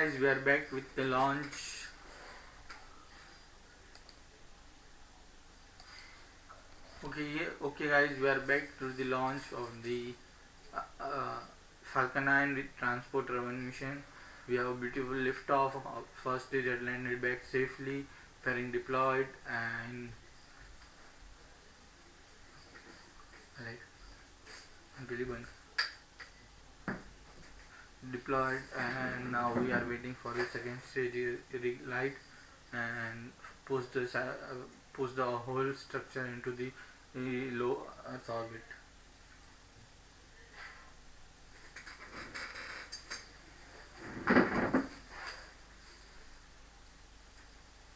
guys, we are back with the launch. Okay guys, we are back to the launch of the Falcon 9 with Transport Raman mission. We have a beautiful liftoff. First stage had landed back safely, fairing deployed and deployed, and now we are waiting for the second stage light and push the whole structure into the low Earth orbit.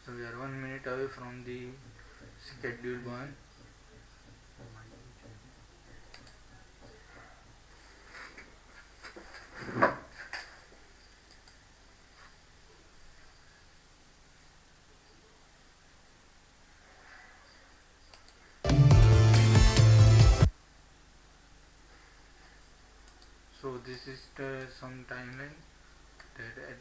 So we are 1 minute away from the scheduled burn. So this is some timeline that at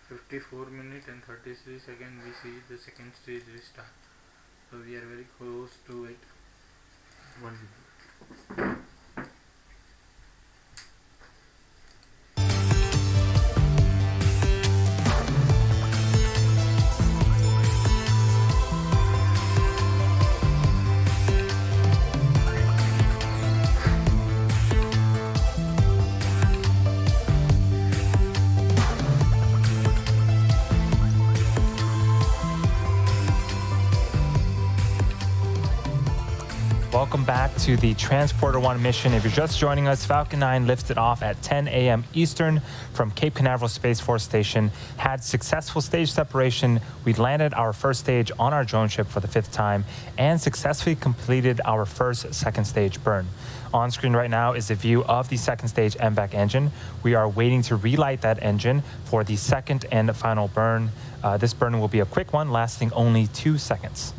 54 minutes and 33 seconds we see the second stage restart. So we are very close to it. 1 minute. Welcome back to the Transporter 1 mission. If you're just joining us, Falcon 9 lifted off at 10 a.m. Eastern from Cape Canaveral Space Force Station, had successful stage separation. We landed our first stage on our drone ship for the 5th time and successfully completed our first second stage burn. On screen right now is a view of the second stage MVAC engine. We are waiting to relight that engine for the second and final burn. This burn will be a quick one, lasting only 2 seconds.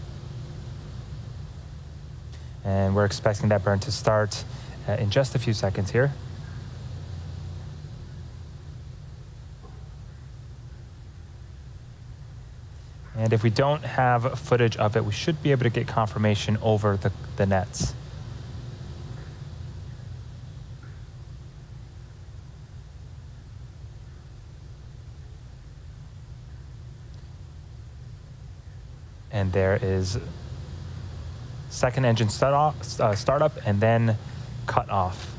And we're expecting that burn to start in just a few seconds here. And if we don't have footage of it, we should be able to get confirmation over the nets. And there is second engine startup and then cut off.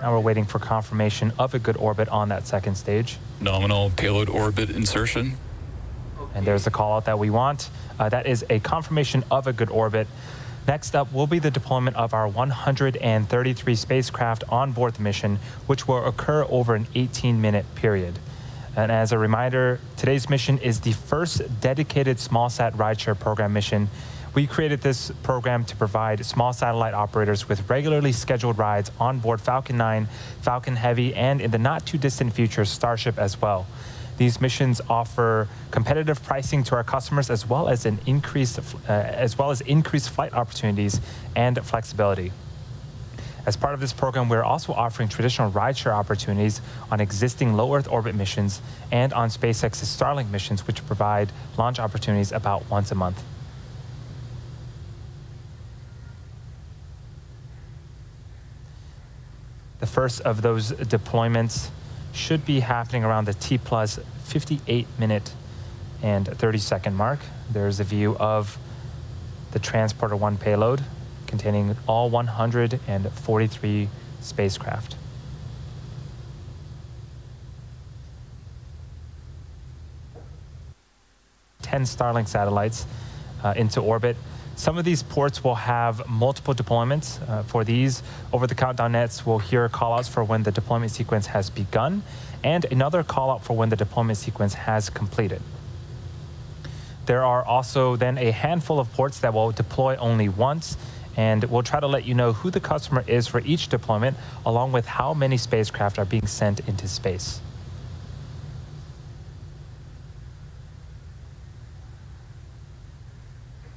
Now we're waiting for confirmation of a good orbit on that second stage. Nominal payload orbit insertion. Okay. And there's the call out that we want. That is a confirmation of a good orbit. Next up will be the deployment of our 133 spacecraft on board the mission, which will occur over an 18-minute period. And as a reminder, today's mission is the first dedicated smallsat rideshare program mission. We created this program to provide small satellite operators with regularly scheduled rides on board Falcon 9, Falcon Heavy, and in the not too distant future, Starship as well. These missions offer competitive pricing to our customers as well as increased flight opportunities and flexibility. As part of this program, we're also offering traditional rideshare opportunities on existing low Earth orbit missions and on SpaceX's Starlink missions, which provide launch opportunities about once a month. The first of those deployments should be happening around the T plus 58-minute and 30-second mark. There's a view of the Transporter 1 payload containing all 143 spacecraft. Ten Starlink satellites into orbit. Some of these ports will have multiple deployments. For these, over the countdown nets, we'll hear callouts for when the deployment sequence has begun and another callout for when the deployment sequence has completed. There are also then a handful of ports that will deploy only once, and we'll try to let you know who the customer is for each deployment, along with how many spacecraft are being sent into space.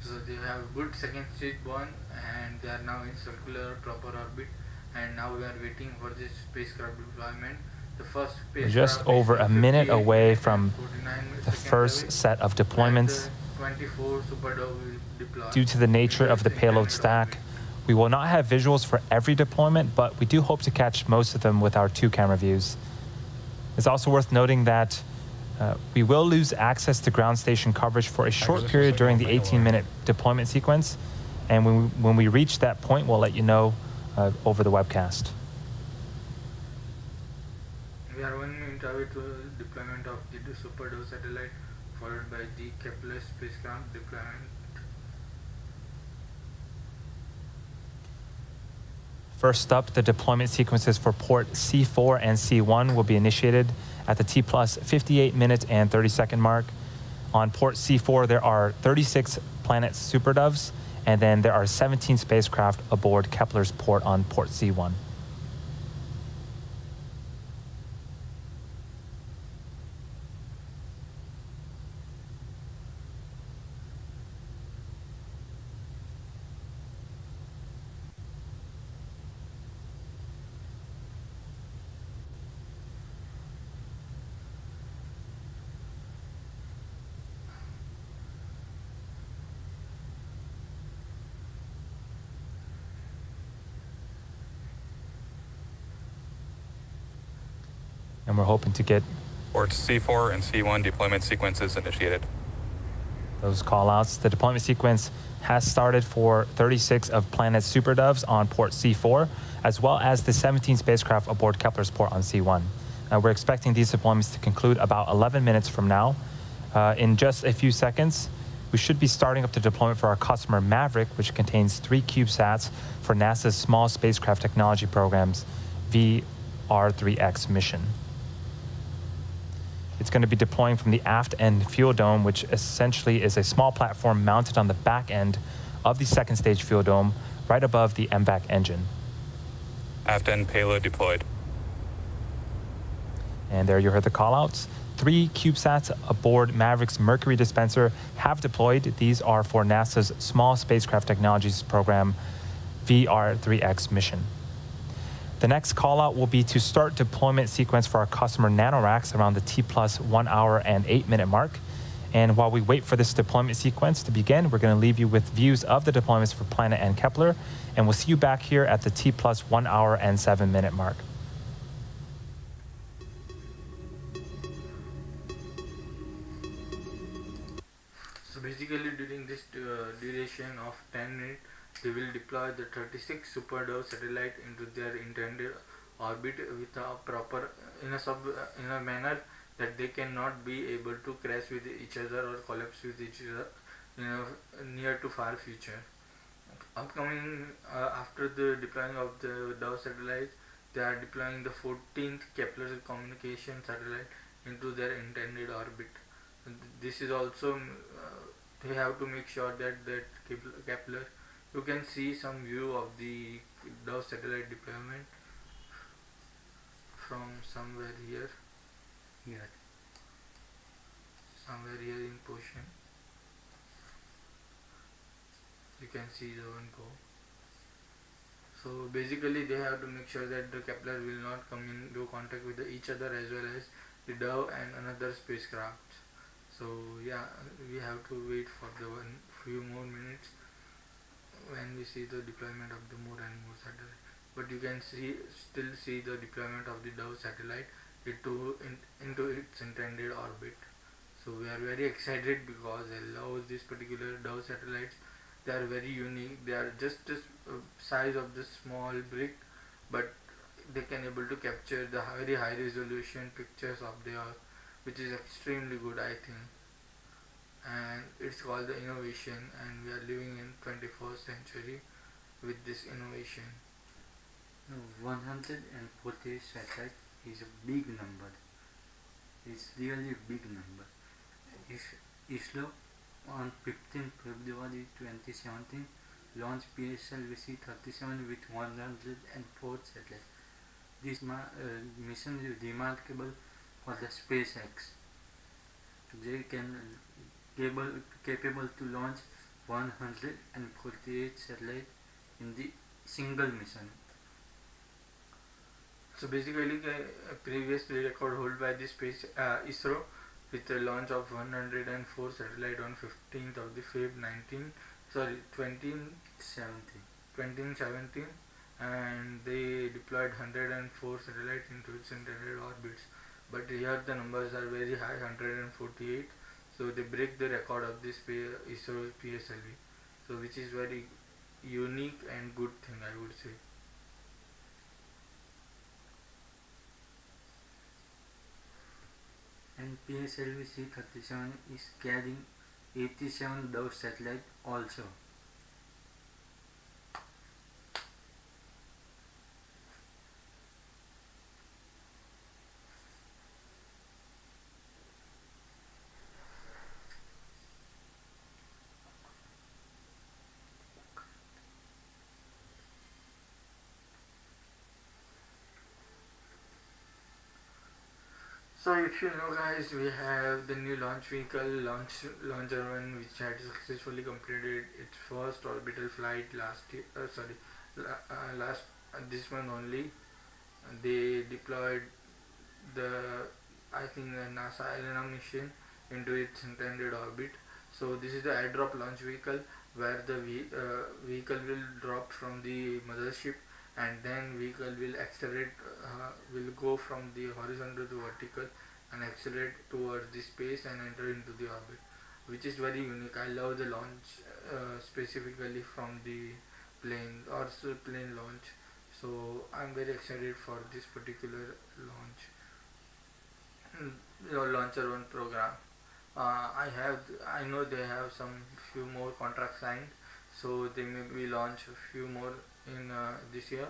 So they have good second stage burn and they are now in circular proper orbit, and now we are waiting for this spacecraft deployment. The first We're just spacecraft is over a minute 58 away minutes and from 49 the seconds first away, set of when deployments. the 24 Superdove will deploy Due to the nature into of its the payload intended stack, orbit. we will not have visuals for every deployment, but we do hope to catch most of them with our 2-camera views. It's also worth noting that we will lose access to ground station coverage for a short period during the 18-minute deployment sequence, and when we reach that point, we'll let you know over the webcast. We are 1 minute away to deployment of the Superdove satellite, followed by the Kepler spacecraft deployment. First up, the deployment sequences for port C4 and C1 will be initiated at the T plus 58 minute and 30-second mark. On port C4, there are 36 Planet Superdoves, and then there are 17 spacecraft aboard Kepler's port on port C1. And we're hoping to get Ports C4 and C1 deployment sequences initiated. those callouts. The deployment sequence has started for 36 of Planet's Superdoves on port C4, as well as the 17 spacecraft aboard Kepler's port on C1. We're expecting these deployments to conclude about 11 minutes from now. In just a few seconds, we should be starting up the deployment for our customer Maverick, which contains 3 CubeSats for NASA's Small Spacecraft Technology Program's VR-3X mission. It's going to be deploying from the aft end fuel dome, which essentially is a small platform mounted on the back end of the second stage fuel dome, right above the MVAC engine. Aft end payload deployed. And there you heard the callouts. 3 CubeSats aboard Maverick's Mercury dispenser have deployed. These are for NASA's Small Spacecraft Technologies Program VR-3X mission. The next call out will be to start deployment sequence for our customer NanoRacks around the T plus 1 hour and 8 minute mark. And while we wait for this deployment sequence to begin, we're going to leave you with views of the deployments for Planet and Kepler. And we'll see you back here at the T plus 1 hour and 7 minute mark. So basically during this duration of 10 minutes, they will deploy the 36 Superdove satellite into their intended orbit with a proper in a manner that they cannot be able to crash with each other or collapse with each other in a near to far future. Upcoming after the deploying of the Dove satellite, they are deploying the 14th Kepler communication satellite into their intended orbit. This is also they have to make sure that Kepler, you can see some view of the Dove satellite deployment from somewhere here in position. You can see the one go. So basically they have to make sure that the Kepler will not come into contact with each other as well as the Dove and another spacecraft. So yeah, we have to wait for the few more minutes when we see the deployment of the more and more satellite. But you can still see the deployment of the Dove satellite into its intended orbit. So we are very excited because I love this particular Dove satellites. They are very unique. They are just the size of the small brick, but they can able to capture the very high resolution pictures of the Earth, which is extremely good, I think. And it's called the innovation, and we are living in 21st century with this innovation. 140 satellite is a big number. It's really a big number. ISRO on 15 February 2017 launched PSLV 37 with 104 satellites. This mission is remarkable for the SpaceX. They can capable to launch 148 satellites in the single mission. So basically, the previous record held by the space ISRO with a launch of 104 satellite on 15th of the Feb 2017, and they deployed 104 satellites into its intended orbits. But here the numbers are very high, 148. So they break the record of this ISRO PSLV. So which is very unique and good thing, I would say. And PSLV C-37 is carrying 87 Dove satellites also. So if you know guys, we have the new launch vehicle launcher one, which had successfully completed its first orbital flight last year, last this month only. They deployed the, I think, the NASA Elena mission into its intended orbit. So this is the airdrop launch vehicle, where the vehicle will drop from the mothership, and then vehicle will accelerate, will go from the horizontal to vertical and accelerate towards the space and enter into the orbit, which is very unique. I love the launch, specifically from the plane or plane launch. So I'm very excited for this particular launch. Your launcher one program. I know they have some few more contracts signed, so they may be launch a few more in this year.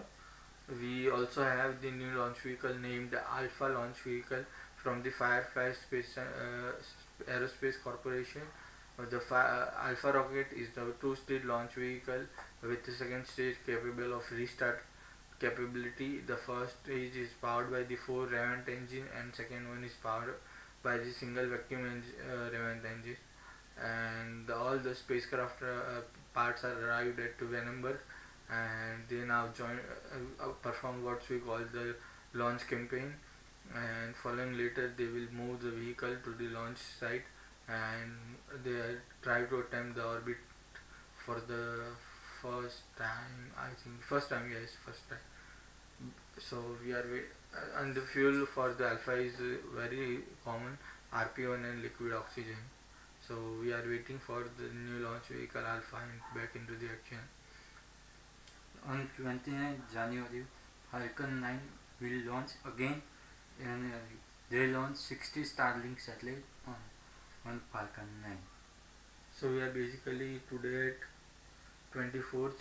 We also have the new launch vehicle named Alpha launch vehicle from the Firefly Space Aerospace Corporation. Alpha rocket is the two-stage launch vehicle with the second stage capable of restart capability. The first stage is powered by the 4 Revant engine, and second one is powered by the single vacuum Revant engine. And all the spacecraft parts are arrived at Vandenberg, and they now perform what we call the launch campaign. And following later, they will move the vehicle to the launch site, and they try to attempt the orbit for the first time. I think first time, yes, first time. So we are and the fuel for the Alpha is very common, RP1 and liquid oxygen. So we are waiting for the new launch vehicle Alpha and back into the action. On 29th January, Falcon 9 will launch again, and they launch 60 Starlink satellites on Falcon 9. So we are basically today at 24th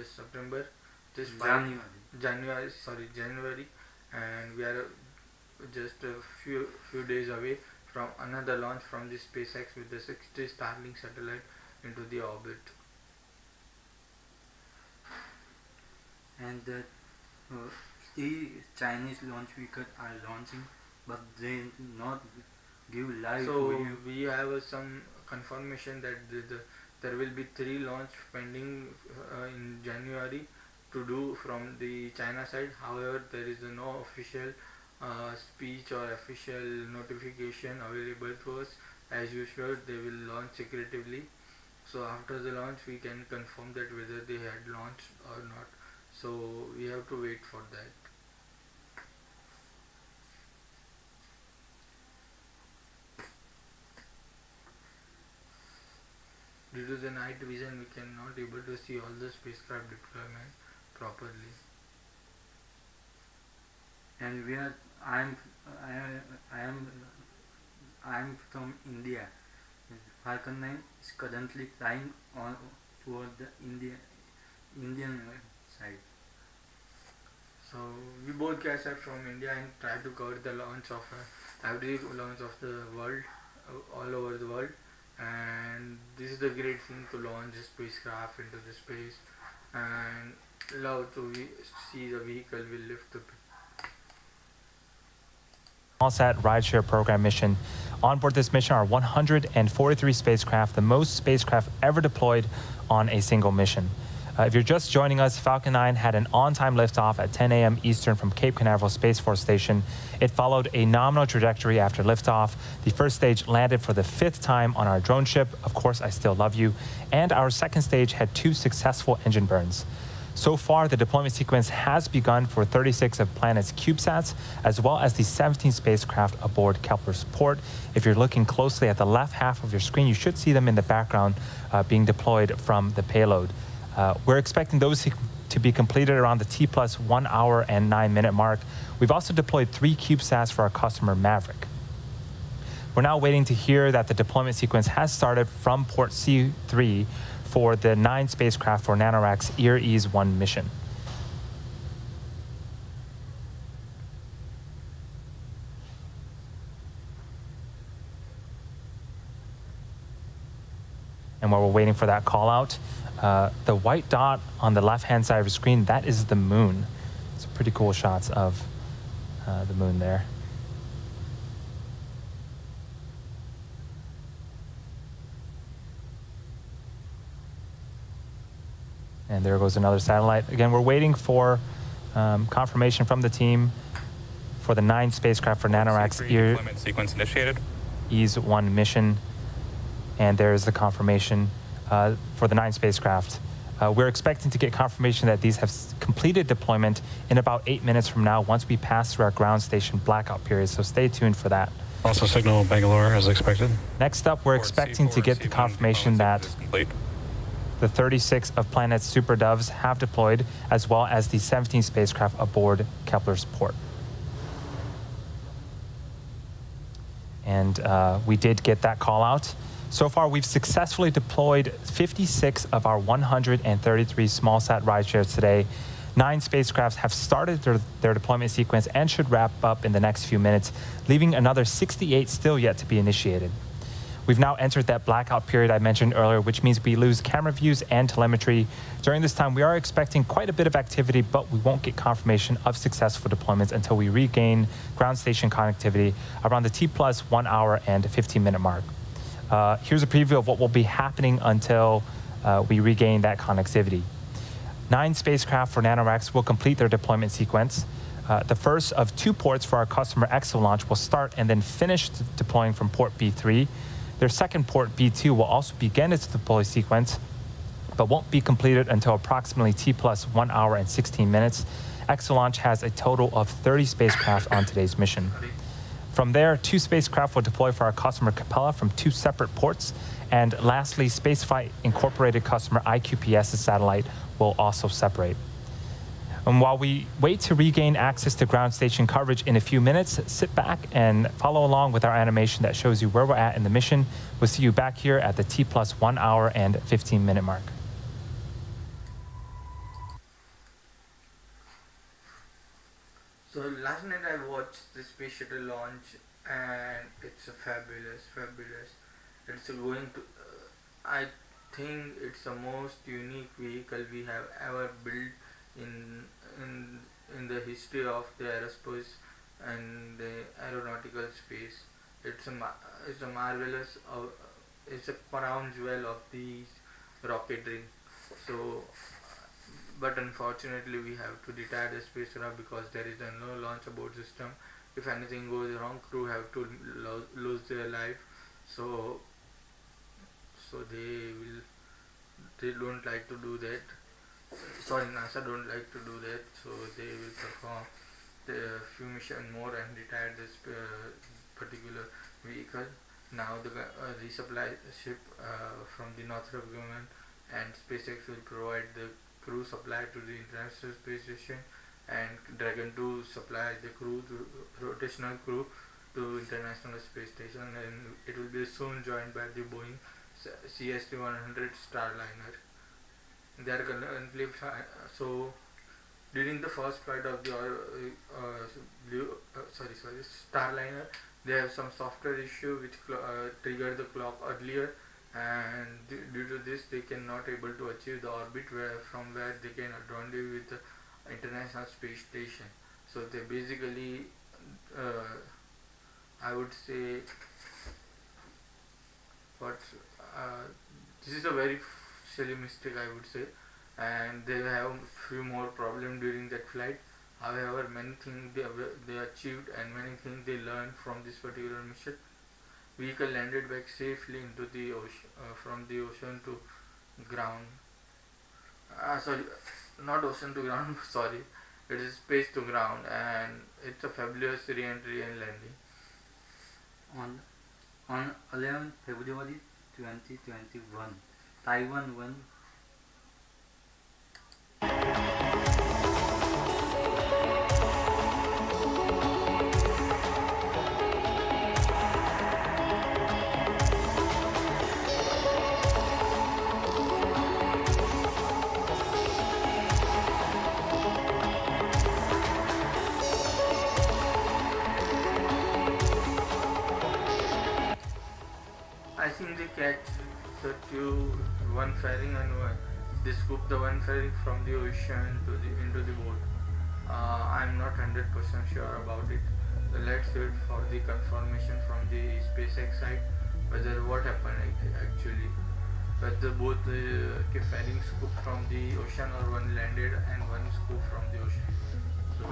September, just January, and we are just a few days away from another launch from the SpaceX with the 60 Starlink satellite into the orbit. And the three Chinese launch vehicles are launching, but they not give live So video. we have some confirmation that there will be 3 launch pending in January to do from the China side. However, there is no official speech or official notification available to us. As usual, they will launch secretively. So after the launch, we can confirm that whether they had launched or not. So we have to wait for that. Due to the night vision, we cannot able to see all the spacecraft deployment properly. And I am from India. Falcon 9 is currently flying on toward the Indian side. So we both guys are from India and try to cover the launch of every launch of the world, all over the world. And this is the great thing to launch a spacecraft into the space, and love to see the vehicle will lift up. Smallsat rideshare program mission. On board this mission are 143 spacecraft, the most spacecraft ever deployed on a single mission. If you're just joining us, Falcon 9 had an on-time liftoff at 10 a.m. Eastern from Cape Canaveral Space Force Station. It followed a nominal trajectory after liftoff. The first stage landed for the 5th time on our drone ship, Of Course I Still Love You, and our second stage had 2 successful engine burns. So far, the deployment sequence has begun for 36 of Planet's CubeSats, as well as the 17 spacecraft aboard Kepler's port. If you're looking closely at the left half of your screen, you should see them in the background being deployed from the payload. We're expecting those to be completed around the T plus 1 hour and 9 minute mark. We've also deployed 3 CubeSats for our customer Maverick. We're now waiting to hear that the deployment sequence has started from port C3 for the 9 spacecraft for NanoRac's EAR-1 mission. And while we're waiting for that call out, the white dot on the left-hand side of the screen, that is the moon. It's pretty cool shots of the moon there. And there goes another satellite. Again, we're waiting for confirmation from the team for the 9 spacecraft for NanoRac's deployment sequence initiated. EAR-1 mission. And there's the confirmation for the 9 spacecraft. We're expecting to get confirmation that these have completed deployment in about 8 minutes from now once we pass through our ground station blackout period, so stay tuned for that. Also signal Bangalore as expected. Next up, we're expecting to get the confirmation that the 36 of Planet's Super Doves have deployed, as well as the 17 spacecraft aboard Kepler's port. And we did get that call out. So far, we've successfully deployed 56 of our 133 smallsat rideshares today. 9 spacecrafts have started their deployment sequence and should wrap up in the next few minutes, leaving another 68 still yet to be initiated. We've now entered that blackout period I mentioned earlier, which means we lose camera views and telemetry. During this time, we are expecting quite a bit of activity, but we won't get confirmation of successful deployments until we regain ground station connectivity around the T plus 1 hour and 15 minute mark. Here's a preview of what will be happening until we regain that connectivity. 9 spacecraft for NanoRacks will complete their deployment sequence. The first of 2 ports for our customer EXO launch will start and then finish deploying from port B3. Their second port, B2, will also begin its deploy sequence, but won't be completed until approximately T plus 1 hour and 16 minutes. EXO launch has a total of 30 spacecraft on today's mission. From there, 2 spacecraft will deploy for our customer Capella from 2 separate ports. And lastly, Spaceflight Incorporated customer IQPS's satellite will also separate. And while we wait to regain access to ground station coverage in a few minutes, sit back and follow along with our animation that shows you where we're at in the mission. We'll see you back here at the T plus 1 hour and 15 minute mark. So last night I watched the space shuttle launch, and it's a fabulous. It's going to, I think it's the most unique vehicle we have ever built in the history of the aerospace and the aeronautical space. It's a marvelous, it's a crown jewel of the rocketry. So, but unfortunately we have to retire the spacecraft because there is no launch abort system. If anything goes wrong, crew have to lose their life. So they don't like to do that. Sorry, NASA don't like to do that. So they will perform the few mission more and retire this particular vehicle. Now the resupply ship from the Northrop Grumman and SpaceX will provide the crew supply to the International Space Station, and Dragon 2 supply the crew to rotational crew to International Space Station, and it will be soon joined by the Boeing CST-100 Starliner. They are currently so during the first flight of the Starliner, they have some software issue which triggered the clock earlier, and due to this they cannot able to achieve the orbit from where they can rendezvous with the International Space Station. So they basically I would say what this is a very silly mistake, I would say. and they have few more problems during that flight. However, many things they achieved and many things they learned from this particular mission. Vehicle landed back safely into the ocean, from the ocean to ground. Sorry, not ocean to ground. Sorry, it is space to ground, and it's a fabulous re-entry and landing. On 11 February 2021, Taiwan won. I think they catch the two one fairing and they scoop the one fairing from the ocean to the into the boat. I'm not 100% sure about it. So let's wait for the confirmation from the SpaceX side whether what happened actually. Whether both fairing scooped from the ocean or one landed and one scooped from the ocean. So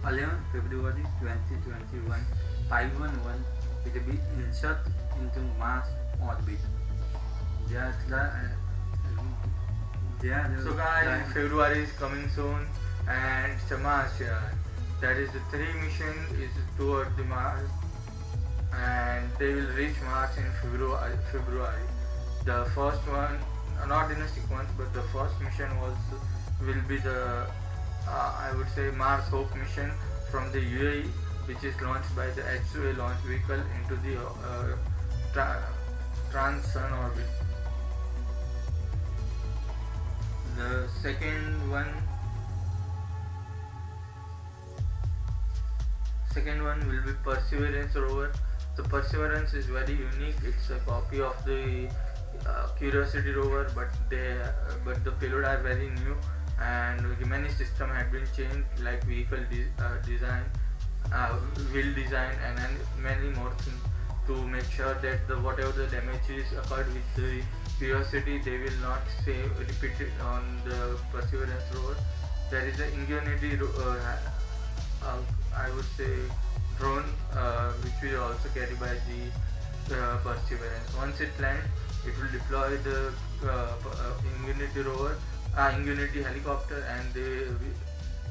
On 11 February 2021, Taiwan won will be insert into Mars orbit. So guys, February is coming soon and it's a Mars year. That is the 3 mission is toward the Mars and they will reach Mars in February. The first one, not in a sequence, but the first mission will be the I would say Mars Hope mission from the UAE, which is launched by the H2A launch vehicle into the trans-sun orbit. The second one will be Perseverance rover. The Perseverance is very unique. It's a copy of the Curiosity rover, but the payload are very new and many systems have been changed, like vehicle design, wheel design, and many more things to make sure that whatever the damages occurred with the Curiosity, they will not repeat it on the Perseverance rover. There is an Ingenuity, I would say, drone, which will also carry by the Perseverance. Once it lands, it will deploy the Ingenuity rover, Ingenuity helicopter, and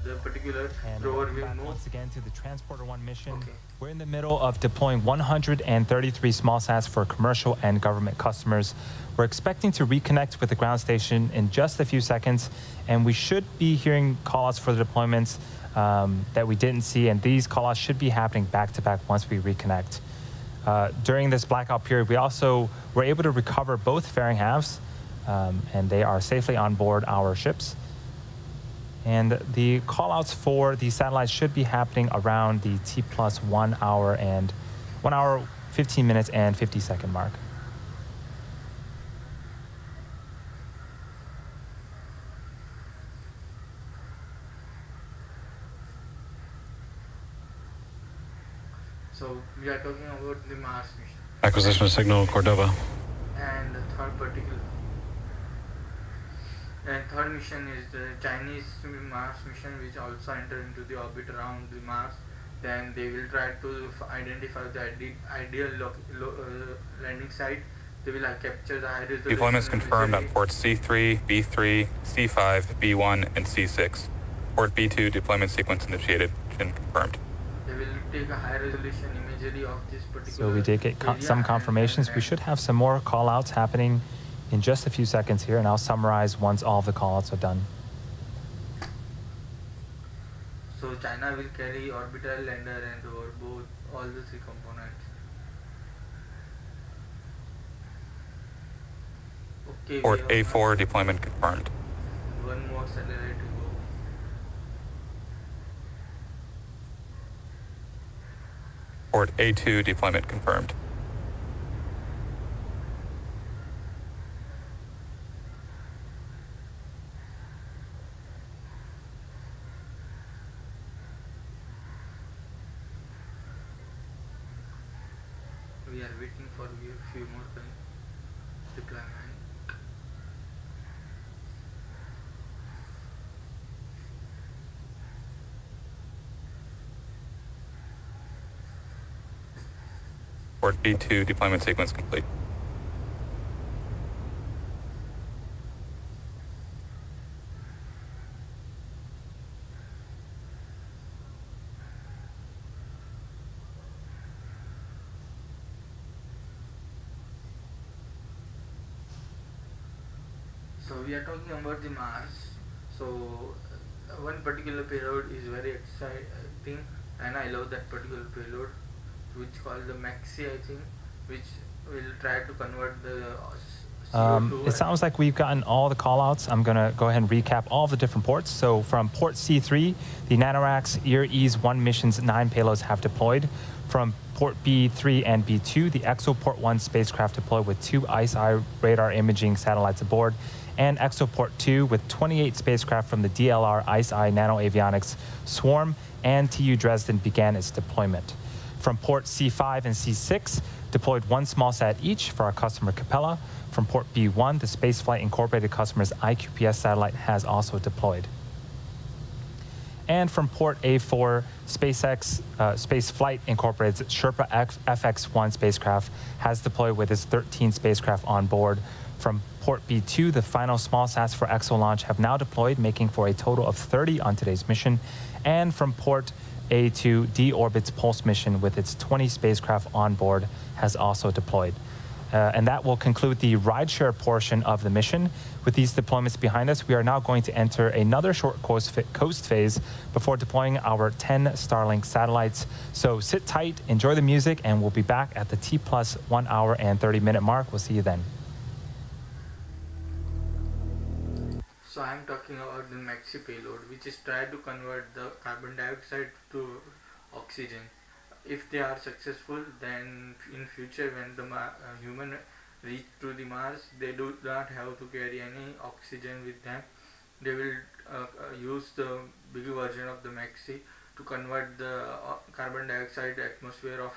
the particular And rover welcome will back move. once again to the Transporter 1 mission. Okay. We're in the middle of deploying 133 small sats for commercial and government customers. We're expecting to reconnect with the ground station in just a few seconds, and we should be hearing callouts for the deployments that we didn't see, and these callouts should be happening back to back once we reconnect. During this blackout period, we also were able to recover both fairing halves, and they are safely on board our ships. And the callouts for the satellites should be happening around the T+1 hour and 1 hour, 15 minutes and 50-second mark. So we are talking about the Mars mission, Acquisition of signal Cordova. and the third mission is the Chinese Mars mission, which also enter into the orbit around the Mars. Then they will try to identify the ideal landing site. They will capture the high resolution. Deployments confirmed on imagery. ports C3, B3, C5, B1, and C6. Port B2 deployment sequence initiated and confirmed. They will take a high resolution imagery of this particular. So we did get area some and- confirmations. and- We should have some more callouts happening in just a few seconds here, and I'll summarize once all of the callouts are done. So China will carry orbital lander and rover, both all the 3 components. Okay. we Port have A4 deployment confirmed. one more satellite to go. Port A2 deployment confirmed. We are waiting for a few more deployment. Port B2 deployment sequence complete. So we are talking about the Mars. So one particular payload is very exciting, and I love that particular payload, which called the Maxi, I think, which will try to convert the CO2. It sounds like we've gotten all the callouts. I'm going to go ahead and recap all the different ports. So from port C3, the NanoRacks EAR-1 mission's 9 payloads have deployed. From port B3 and B2, the ExoPort 1 spacecraft deployed with 2 ICE-I radar imaging satellites aboard, and ExoPort 2 with 28 spacecraft from the DLR ICE-I Nano Avionics Swarm and TU Dresden began its deployment. From port C5 and C6, deployed 1 small sat each for our customer Capella. From port B1, the Spaceflight Incorporated customer's IQPS satellite has also deployed. And from port A4, SpaceX Spaceflight Incorporated's Sherpa FX-1 spacecraft has deployed with its 13 spacecraft on board. From port B2, the final small sats for EXO launch have now deployed, making for a total of 30 on today's mission. And from port A2, D-Orbit's Pulse mission with its 20 spacecraft on board has also deployed. And that will conclude the rideshare portion of the mission. With these deployments behind us, we are now going to enter another short coast phase before deploying our 10 Starlink satellites. So sit tight, enjoy the music, and we'll be back at the T+ 1 hour and 30-minute mark. We'll see you then. So I'm talking about the Maxi payload, which is try to convert the carbon dioxide to oxygen. If they are successful, then in future when the human reach to the Mars, they do not have to carry any oxygen with them. They will use the big version of the Maxi to convert the carbon dioxide atmosphere of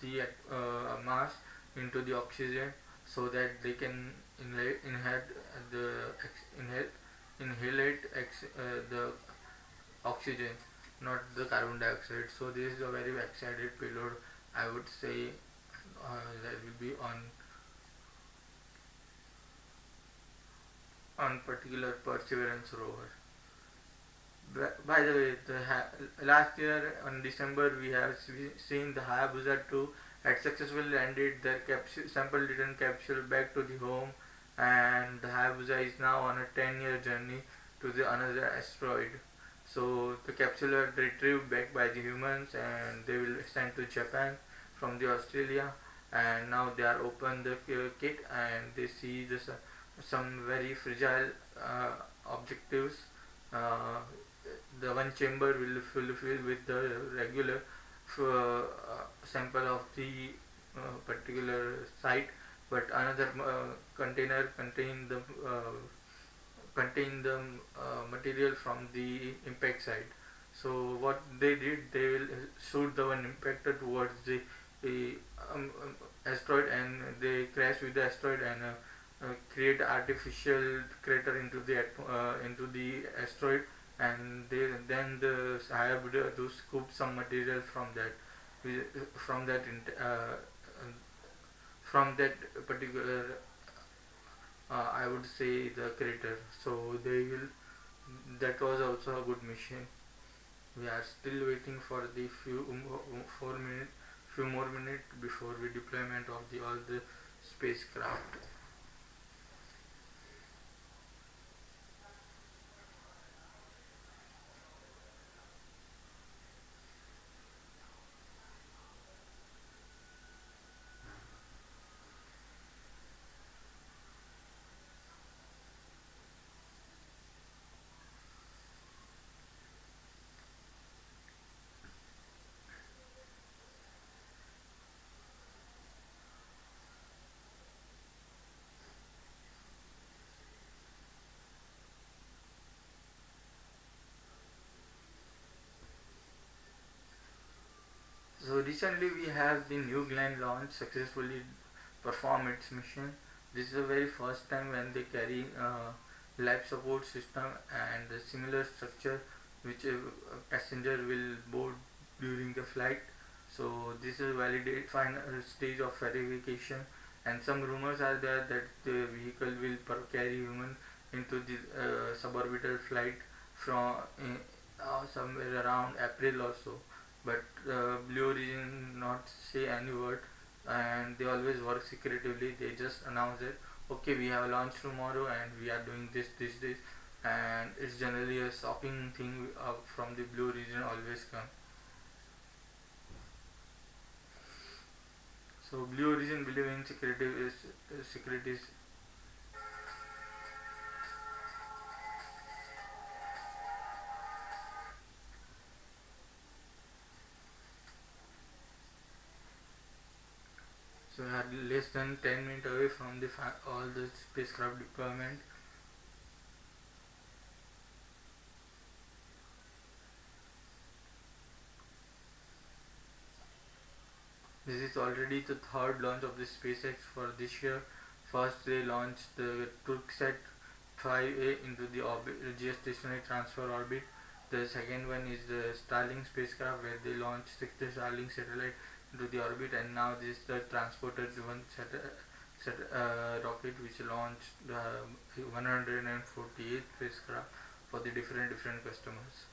the Mars into the oxygen, so that they can inhalate the oxygen, not the carbon dioxide. So this is a very excited payload, I would say, that will be on particular Perseverance rover. By the way, last year on December we have seen the Hayabusa 2 had successfully landed their sample return capsule back to the home, and the Hayabusa is now on a 10-year journey to another asteroid. So the capsule are retrieved back by the humans, and they will send to Japan from the Australia. And now they are open the kit, and they see some very fragile objectives. The one chamber will fulfill with the regular sample of the particular site, but another container contain the material from the impact site. So what they did, they will shoot the one impactor towards the asteroid, and they crash with the asteroid and create artificial crater into the asteroid, and then the Hayabusa to scoop some material from that particular I would say the crater. So that was also a good mission. We are still waiting for the few more minutes before the deployment of all the spacecraft. So recently we have the New Glenn launch successfully perform its mission. This is the very first time when they carry life support system and a similar structure which a passenger will board during the flight. So this is validate final stage of verification, and some rumors are there that the vehicle will carry human into the suborbital flight from somewhere around April or so. But Blue Origin not say any word, and they always work secretively. They just announce it. Okay, we have launch tomorrow, and we are doing this, and it's generally a shocking thing from the Blue Origin always come. So Blue Origin believe in secret is. So we are less than 10 minutes away from the all the spacecraft deployment. This is already the third launch of the SpaceX for this year. First they launched the Turksat 5A into the orbit, geostationary transfer orbit. The second one is the Starlink spacecraft, where they launched 60 Starlink satellite into the orbit, and now this is the transporter driven rocket which launched the 148 spacecraft for the different customers.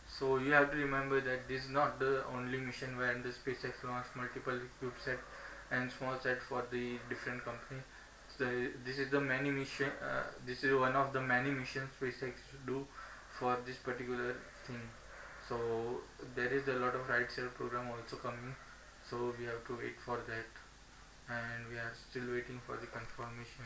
So you have to remember that this is not the only mission where the SpaceX launched multiple CubeSat and small sat for the different company. So this is the many mission. This is one of the many missions SpaceX do for this particular thing. So there is a lot of ride share program also coming. So we have to wait for that, and we are still waiting for the confirmation.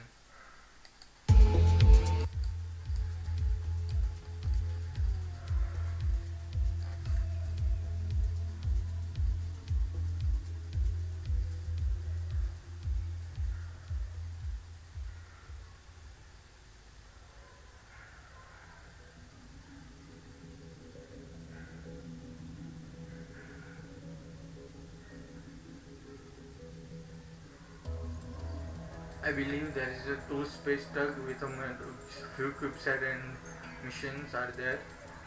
I believe there is a two space tug with a few CubeSat and missions are there.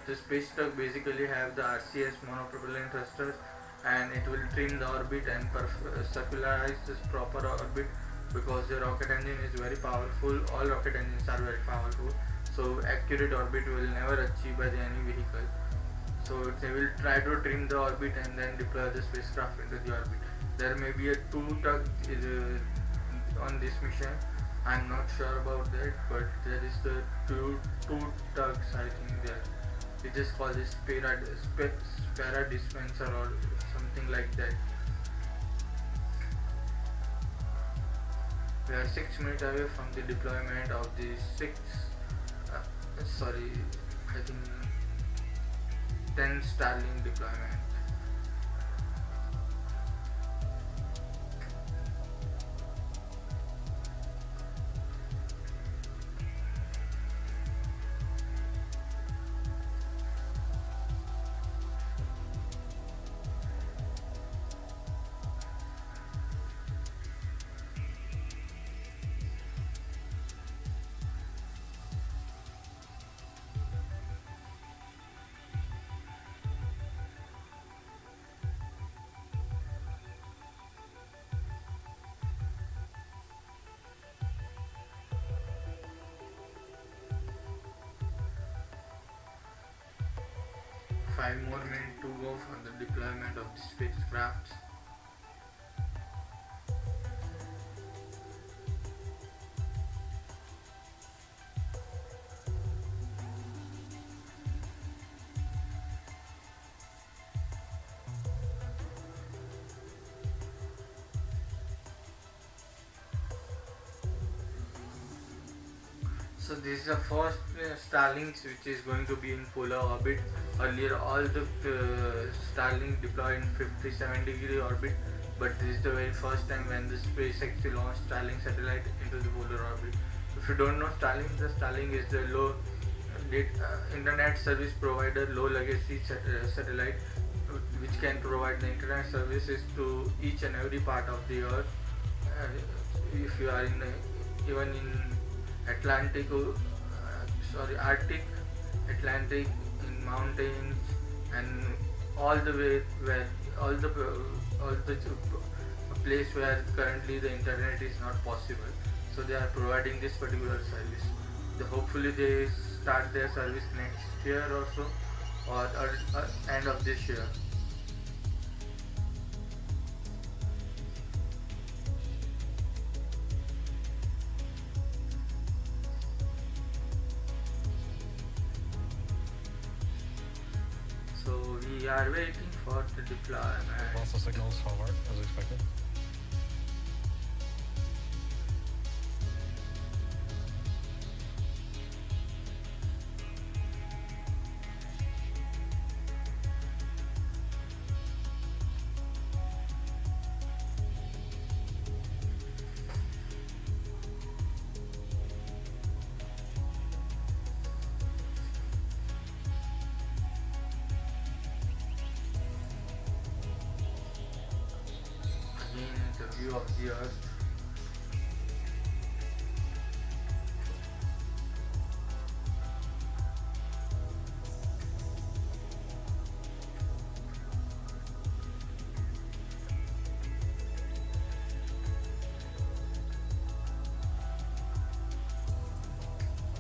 The space tug basically have the RCS monopropellant thrusters, and it will trim the orbit and circularize this proper orbit, because the rocket engine is very powerful. All rocket engines are very powerful, so accurate orbit will never achieve by any vehicle. So they will try to trim the orbit and then deploy the spacecraft into the orbit. There may be a two tug on this mission. I'm not sure about that, but there is the two tugs I think there. We just call this para dispenser or something like that. We are 6 minutes away from the deployment of the I think 10 Starlink deployment. 5 more minutes to go for the deployment of the spacecraft. So this is the first Starlink which is going to be in polar orbit. Earlier all the Starlink deployed in 57-degree orbit, but this is the very first time when the SpaceX launched Starlink satellite into the polar orbit. If you don't know Starlink, the Starlink is the low internet service provider, low legacy satellite which can provide the internet services to each and every part of the earth. If you are even in Arctic, Atlantic, in mountains and all the way where all the place where currently the internet is not possible. So they are providing this particular service. Hopefully they start their service next year or so, or end of this year. So we are waiting for the deployment. Also signals forward as expected. The view of the earth.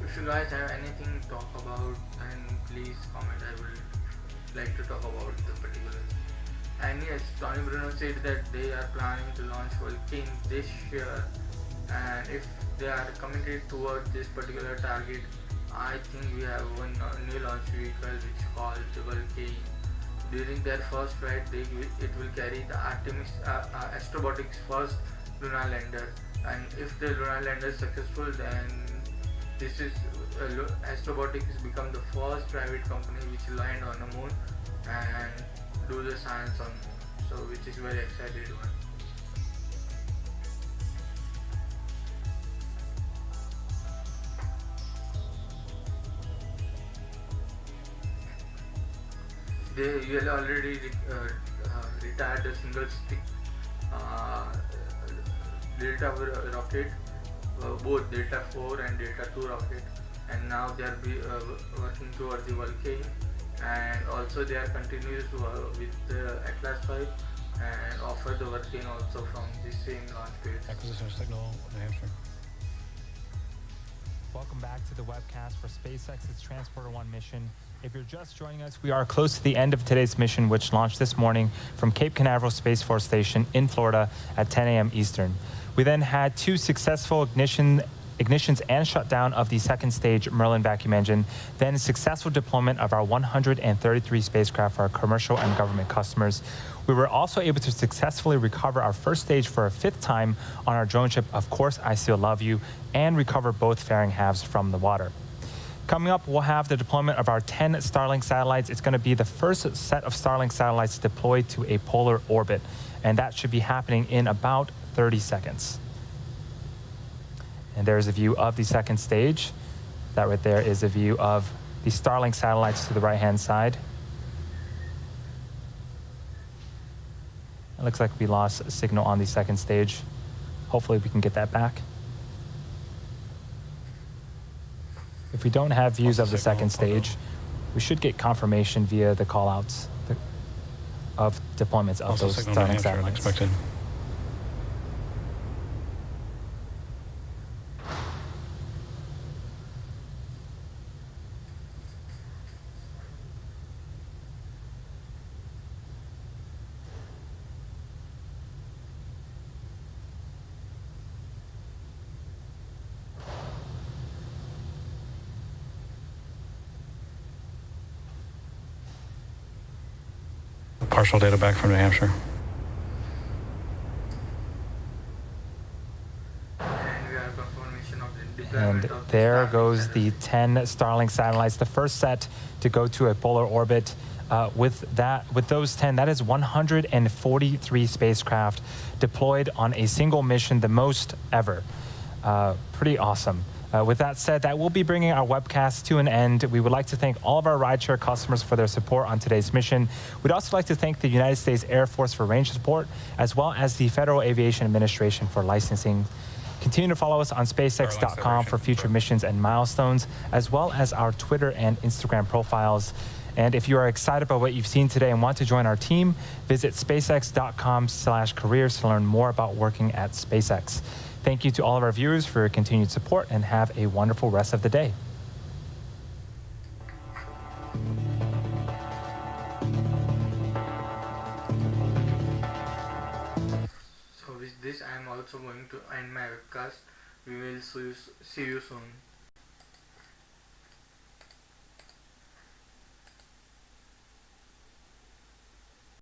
If you guys have anything to talk about, then please comment. I would like to talk about the particular. And yes, Tony Bruno said that they are planning to launch Vulcan this year, and if they are committed towards this particular target, I think we have one new launch vehicle which is called the Vulcan. During their first flight, it will carry the Artemis Astrobotics first lunar lander, and if the lunar lander is successful, then this is Astrobotics become the first private company which land on the moon and do the science on, so which is very excited one. They will already retired the single stick Delta rocket, both Delta 4 and Delta 2 rocket, and now they are working towards the Vulcan. And also they are continuous with the Atlas 5 and offer the Vulcan also from the same launch pad. Acquisition of signal, New Hampshire. Welcome back to the webcast for SpaceX's Transporter-1 mission. If you're just joining us, we are close to the end of today's mission, which launched this morning from Cape Canaveral Space Force Station in Florida at 10 a.m. Eastern. We then had 2 successful ignitions and shutdown of the second stage Merlin vacuum engine, then successful deployment of our 133 spacecraft for our commercial and government customers. We were also able to successfully recover our first stage for a 5th time on our drone ship, Of Course I Still Love You, and recover both fairing halves from the water. Coming up, we'll have the deployment of our 10 Starlink satellites. It's going to be the first set of Starlink satellites deployed to a polar orbit, and that should be happening in about 30 seconds. And there's a view of the second stage. That right there is a view of the Starlink satellites to the right-hand side. It looks like we lost a signal on the second stage. Hopefully we can get that back. If we don't have views of the second stage, we should get confirmation via the callouts of deployments of those Starlink satellites. Expected. Partial data back from New Hampshire. And there goes the 10 Starlink satellites, the first set to go to a polar orbit. With those 10, that is 143 spacecraft deployed on a single mission, the most ever. Pretty awesome. With that said, that will be bringing our webcast to an end. We would like to thank all of our rideshare customers for their support on today's mission. We'd also like to thank the United States Air Force for range support, as well as the Federal Aviation Administration for licensing. Continue to follow us on SpaceX.com for future missions and milestones, as well as our Twitter and Instagram profiles. And if you are excited about what you've seen today and want to join our team, visit spacex.com/careers to learn more about working at SpaceX. Thank you to all of our viewers for your continued support, and have a wonderful rest of the day. So with this I am also going to end my webcast. We will see you soon.